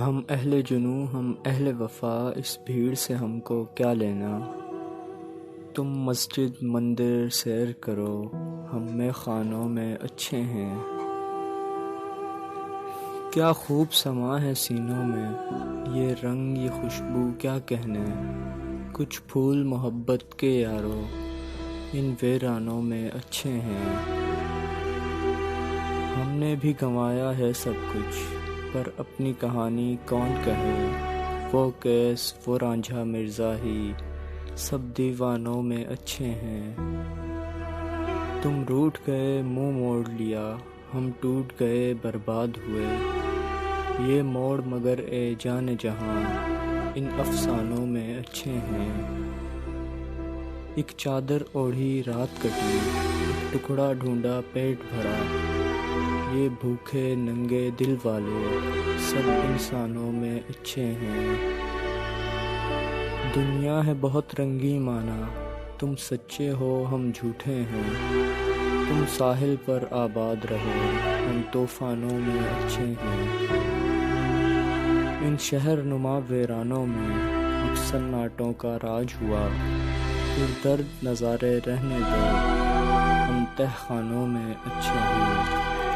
ہم اہل جنوں ہم اہل وفا، اس بھیڑ سے ہم کو کیا لینا؟ تم مسجد مندر سیر کرو، ہم میں خانوں میں اچھے ہیں۔ کیا خوب سما ہے سینوں میں، یہ رنگ یہ خوشبو کیا کہنے۔ کچھ پھول محبت کے یارو، ان ویرانوں میں اچھے ہیں۔ ہم نے بھی گنوایا ہے سب کچھ، پر اپنی کہانی کون کہے۔ وہ کیس وہ رانجھا مرزا ہی، سب دیوانوں میں اچھے ہیں۔ تم روٹھ گئے منہ موڑ لیا، ہم ٹوٹ گئے برباد ہوئے۔ یہ موڑ مگر اے جان جہاں، ان افسانوں میں اچھے ہیں۔ ایک چادر اوڑھی رات کٹی، ایک ٹکڑا ڈھونڈا پیٹ بھرا۔ یہ بھوکے ننگے دل والے، سب انسانوں میں اچھے ہیں۔ دنیا ہے بہت رنگیں مانا، تم سچے ہو ہم جھوٹے ہیں۔ تم ساحل پر آباد رہو، ہم طوفانوں میں اچھے ہیں۔ ان شہر نما ویرانوں میں اب سناٹوں کا راج ہوا۔ پھر درد نظارے رہنے دو، ہم تہ خانوں میں اچھے ہیں۔